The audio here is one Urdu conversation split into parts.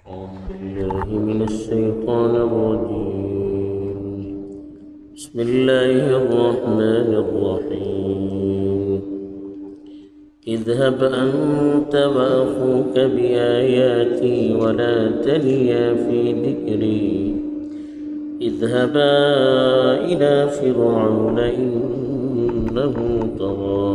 أعوذ بالله من الشيطان الرجيم. بسم الله الرحمن الرحيم. اذهب أنت وأخوك بآياتي ولا تنيا في ذكري اذهبا إلى فرعون إنه طغى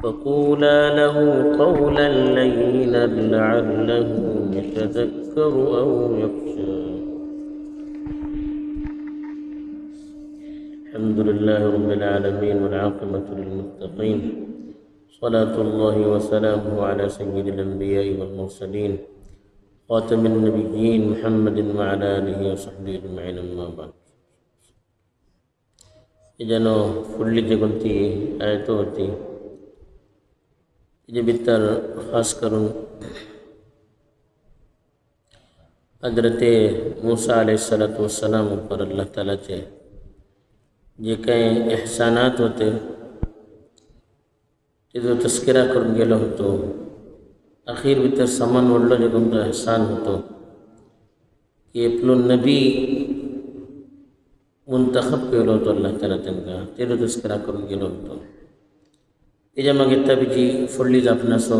فقولا له قولا لينا لعله يتذكر أو يخشى. الحمد لله رب العالمين والعاقبة للمتقين، صلاة الله وسلامه على سيد الأنبياء والمرسلين خاتم النبيين محمد وعلى آله وصحبه أجمعين. أما بعد. إجانو فلی جگنتی آیتو ہوتی یہ بہتر خاص کروں حضرت موسیٰ علیہ السلام پر اللہ تعالیٰ چے یہ کہیں احسانات ہوتے جو تذکرہ کرن گیلو ہوتو اخیر بہتر سمن وڑلو جو گم تو احسان ہوتو کہ اپلو نبی منتخب کیلو تو اللہ تعالیٰ تنگا تیرو تذکرہ کرن گیلو ہوتو یہ مگتا بھی جی فلیز اپنا سو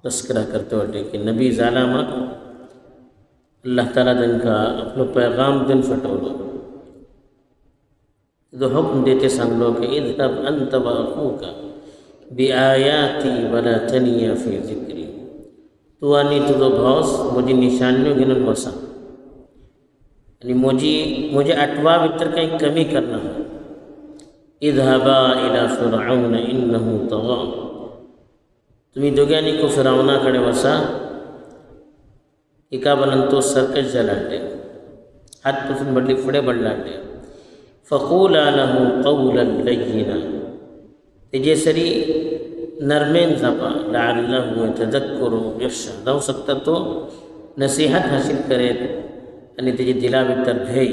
تذکرہ کرتے ہوتے کہ نبی ظالمہ اللہ تعالیٰ دن کا اپنا پیغام دن پھٹو لو تو حکم دیتے سنگ لو کہ اذهب انت واخوک بآیاتی ولا تنیا فی ذکری تو آنی تو دو بھوس مجھے نشانیوں گنن وسا یعنی مجھے اٹوا بتر کہیں کمی کرنا ہے. اذهبا الى فرعون انه طغى تمہیں دوگیانی کو فرعونہ کڑے وسا ایکا بلنتو سرکش جلاتے ہاتھ پسن بڑلی فڑے بڑلاتے فقولا له قولا لینا تجھے سری نرمین زبا لعلہ يتذکر یخشی دو سکتا تو نصیحت حاصل کرے یعنی تجھے دلا بتر بھئی.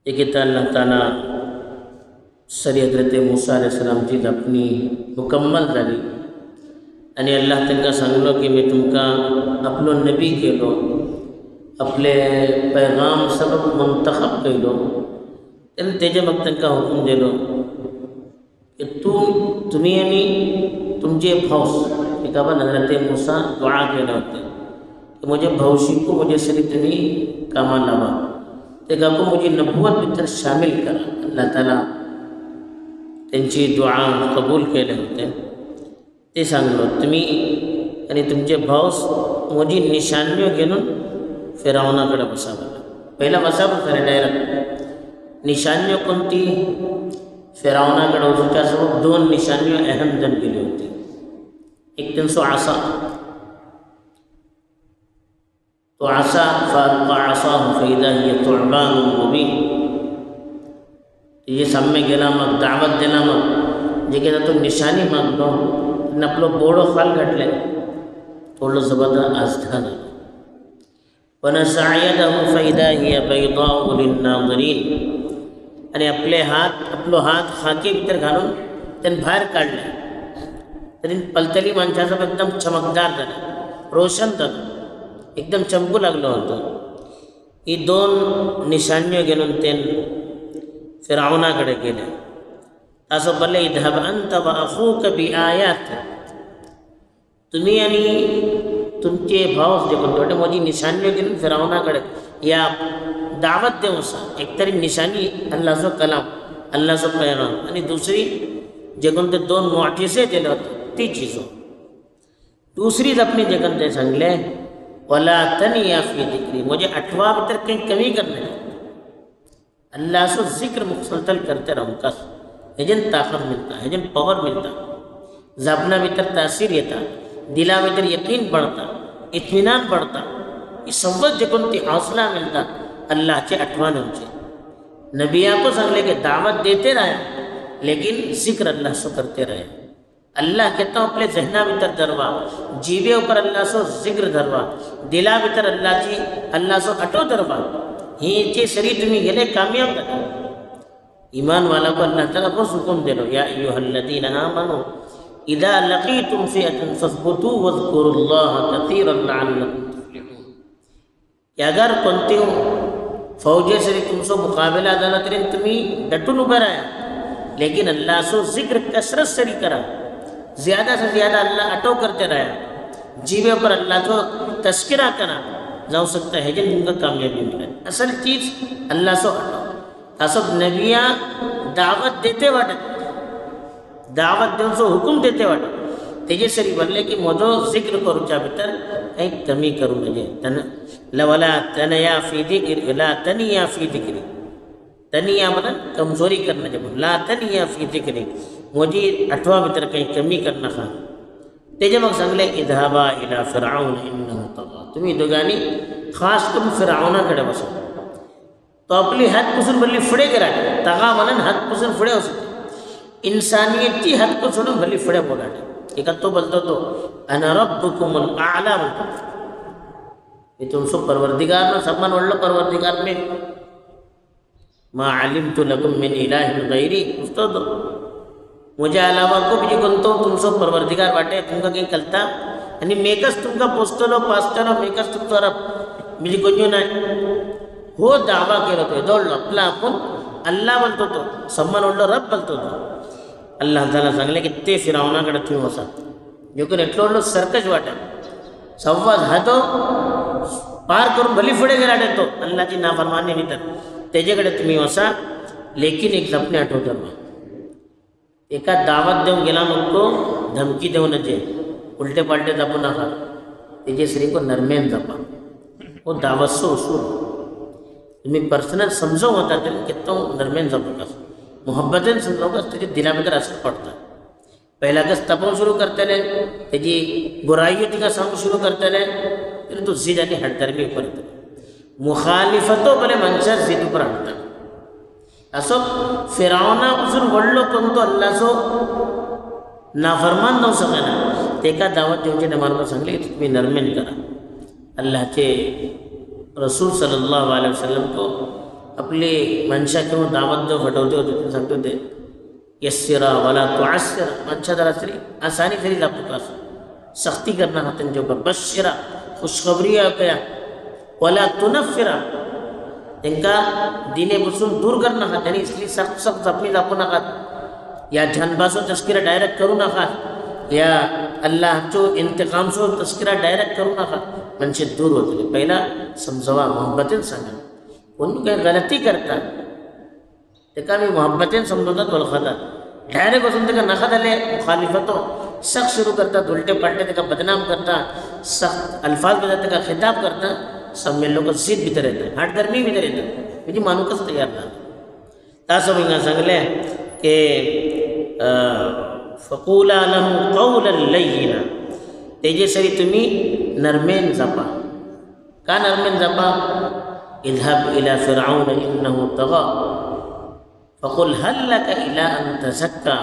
یہ کہتا اللہ تعالیٰ سری حضرت موسیٰ علیہ السلام چیز اپنی مکمل داری یعنی اللہ تنگا سنگلو کہ میں تم کا اپلو نبی کے لو اپنے پیغام سبب منتخب کے لو ان تیجے مقتن کا حکم دے لو کہ تمہیں یعنی تم جے بھوس کہ کہا حضرت موسیٰ دعا کے لو ہوتے کہ مجھے بھوشی کو مجھے سری تمہیں کاما لابا دیکھا کو مجھے نبوت بہتر شامل کرا اللہ تعالیٰ تنچی دعا قبول کے لئے ہوتے ہیں تی سانگلو تمہیں یعنی تم جے بھوس مجھے نشانیوں گنن فرعونہ کڑا بسا بلا پہلا بسا بکرے ڈائرک نشانیوں کنتی فرعونہ کڑا اس کا سبب دون نشانیوں اہم جن کے لئے ہوتی. ایک تنسو عصا تو عصا فالقا عصاہ فیدہ یہ ثعبان مبین یہ سب میں گلا مگ دعوت دینا مگ یہ کہتا تو نشانی مگ دو نپلو بوڑو خال گھٹ لے تھوڑا زبادہ آزدھا دو وَنَسَعَ يَدَهُ فَإِذَا هِيَ بَيْضَاءُ لِلنَّاظِرِينَ یعنی اپلو ہاتھ خاکی بھیتر گھانوں تن بھار کاٹ لے تن پلتلی مانچا سب ایک دم چمکدار دن روشن دن ایک دم چمکو لگلو ہوتا. یہ دون نشانیوں گنن تین فرعونہ کڑے کے لئے تاسو بلے اذهب انت واخوک بآیات تمہیں یعنی تم کے بھاؤس دیکھو تو مجھے نشانیوں گنن فرعونہ کڑے یا دعوت دے اسا ایک تری نشانی اللہ سو کلام اللہ سو پیغام یعنی دوسری جگن تے دون معجزے دے لو تی چیزوں دوسری اپنی جگن تے سنگ لے وَلَا تَنِيَا فِي ذِكْرِ مجھے اٹھوا بتر کہیں کمی کرنے اللہ سو ذکر مسلسل کرتے رہوں کس ہجن طاقت ملتا ہجن پاور ملتا زبنا بتر تاثیر یتا دلا بتر یقین بڑھتا اطمینان بڑھتا یہ سوت جکن تی حوصلہ ملتا اللہ چے اٹھوانے ہوچے نبیہ کو سنگلے کے دعوت دیتے رہے لیکن ذکر اللہ سو کرتے رہے. اللہ کہتا ہوں اپنے ذہنہ بتر دروا جیوے اوپر اللہ سو ذکر دروا دلا بتر اللہ سو اٹو دروا ہی چے سری تمہیں گلے کامیاب کرتا. ایمان والا کو اللہ تعالیٰ بہت حکم دے لو یا ایوہ الذین آمنوا اذا لقیتم فئة فاثبتوا واذکروا اللہ کثیرا لعلکم تفلحون کہ اگر کنتیوں فوجے سری تم سو مقابلہ دلترین تمی ڈٹن برآیا لیکن اللہ سو ذکر کثرت سری کرا زیادہ سے زیادہ اللہ اٹو کرتے رہا جیوے پر اللہ کو تذکرہ کرا جاؤ سکتا ہے جن کا کامیابی ملے اصل چیز اللہ سو اٹو اصل نبیاں دعوت دیتے واٹت دعوت دے سو حکم دیتے واٹت تیجے سری بلے کی موضوع ذکر کرو چا بہتر کہیں کمی کرو مجھے ولا تنیا فی ذکر لا تنیا فی ذکر تنیا مطلب کمزوری کرنا جب لا تنیا فی ذکر مجھے اٹھوا بہتر کہیں کمی کرنا خواہ تیجے مقصد سنگلے اذهبا الى فرعون انه طغى تمہیں دوگانی خاص کم فرعونہ کڑے بسو تو اپنی حد پسر بلی فڑے کرا طغا منن حد پسر فڑے ہو سکتے انسانیتی حد کو چھوڑو بلی فڑے بولا ایک تو بلدو تو انا ربکم الاعلا بلدو یہ تم سب پروردگار نا سب من واللہ پروردگار میں ما علمت لکم من الہ غیری افتو دو مجھے علاوہ کو بھی کنتو تم سب پروردگار باٹے تم کا کہیں کلتا یعنی میکس تم کا پوسٹلو پاسٹلو میکس تم تو رب مجھے کنجو نہ ہو دعویٰ کے رہتے دوڑ لو اپلا اپن اللہ بلتو تو سب من واللہ رب بلتو تو اللہ تعالیٰ سنگلے کہ تے فرعونہ کڑا تھی ہو سا جو کہ نٹلو لو سرکش باٹا سواز ہاتھو پار کرو بلی فڑے گراٹے تو اللہ کی نافرمانی نہیں تر تیجے کڑے تمہیں ہو سا لیکن ایک سپنے اٹھو کرو ایک دعوت دیوں گلا ان کو دھمکی دیوں نہ جے الٹے پالٹے دبو نہ کھا تیجے سری کو نرمین دبا وہ دعوت سے اصول تمہیں پرسنل سمجھو ہوتا تم کہتا ہوں نرمین دبو کا محبتیں سمجھو گا تیجے دلا میں در اثر پڑتا پہلا کس تپوں شروع کرتے لیں تیجے برائیوں تی کا سامو شروع کرتے لیں پھر تو زیدہ کی ہر درمی اوپر مخالفتوں بلے منشر زید اوپر ہٹتا اصل فرعونہ اسر وڑلو کم تو اللہ سو نافرمان نو سکنا تیکا دعوت جو جنہیں ہمارے پاس سنگلے کہ تمہیں نرمین کرا اللہ کے رسول صلی اللہ علیہ وسلم کو اپنے منشا کیوں دعوت دو پھٹوتے ہوتے سکتے تھے یسرا ولا تعسرا منشا درستری آسانی سے آپ کے پاس سختی کرنا ہاتن جو پر بشرا خوشخبری آیا ولا تنفرا ان کا دین مسلم دور کرنا خواہ یعنی اس لیے سخت سخت اپنی لاپو نہ خواہ یا جھن باسو تذکرہ ڈائریکٹ کرو نہ خواہ یا اللہ چو انتقام سو تذکرہ ڈائریکٹ کرو نہ خواہ منشی دور ہوتے ہیں پہلا سمجھوا محبتیں سنگا ان کو غلطی کرتا دیکھا بھی محبتیں سمجھوتا تو الخطا ڈائریکٹ کو سنتے کا نخطا لے مخالفتوں سخت شروع کرتا دلٹے پلٹے دیکھا بدنام کرتا سخت الفاظ بدلتے کا خطاب کرتا سب میں لوگوں کو زید بھی رہتا ہے ہٹ گرمی بھی رہتا ہے مجھے مانو کس تیار نہ تاسو بھی سنگلے کہ فقولا لہم قولا لینا تیجے سری تمہیں نرمین زبا کا نرمین زبا اذهب الى فرعون انه طغى فقل هل لك الى ان تزكى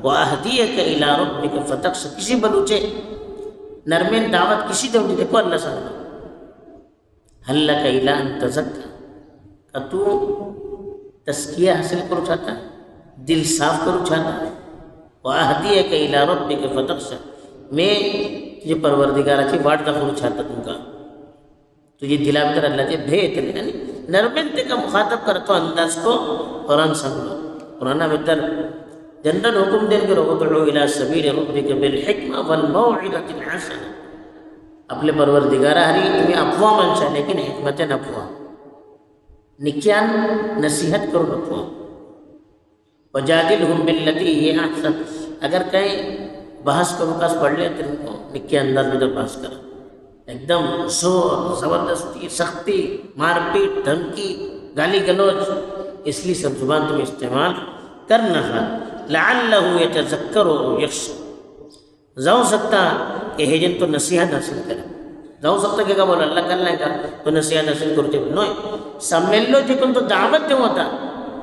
واهديك الى ربك فتخشى کسی بلوچے نرمین دعوت کسی دے دیکھو اللہ سنگلے هل لك الى ان تزكى کہ تو تزکیہ حاصل کرو چاہتا دل صاف کرو چاہتا وَأَهْدِيَكَ إِلَىٰ رَبِّكَ فَتَخْشَىٰ میں تجھے پروردگار اچھی واٹ دخلو چاہتا تم کا تجھے دلا بتر اللہ جے بھیت یعنی نرمنتے کا مخاطب کرتو انداز کو قرآن سنگلو قرآن بتر جنرل حکم دیں کہ رُعُدْعُوا إِلَىٰ سَبِيلِ رَبِّكَ بِالْحِكْمَةِ وَالْمَوْعِظَةِ الْحَسَنَةِ اپنے پروردگارہ ہری تمہیں افواہ منشا لیکن حکمت نفواہ نکیان نصیحت کرو نفواہ وَجَادِلْهُمْ بِالَّتِي هِيَ أَحْسَنُ اگر کہیں بحث کو مقاس پڑھ لے تو ان کو نکیان انداز میں بحث کرا ایک دم زور زبردستی سختی مار پیٹ دھمکی گالی گلوچ اس لیے سب زبان تم استعمال کرنا ہے لَعَلَّهُ يَتَذَكَّرُ يَخْشَى جاؤ سکتا کہ ہیجن تو نصیحت حاصل کرے جاؤ سکتا کہ بولا اللہ کرنا ہے تو نصیحت حاصل کرتے ہوئے نوئے سمیل لو جی کن تو دعوت دے ہوتا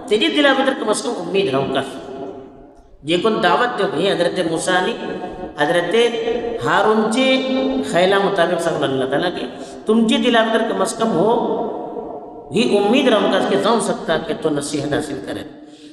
تیجی دلا بدر کم از کم امید رہوں کا جی کن دعوت دے ہوئی حضرت موسیٰ علیہ حضرت ہارون جی خیلہ مطابق صلی اللہ تعالیٰ کے تم جی دلا بدر کم از کم ہو بھی امید رہوں کا کہ جاؤ سکتا کہ تو نصیحت حاصل کرے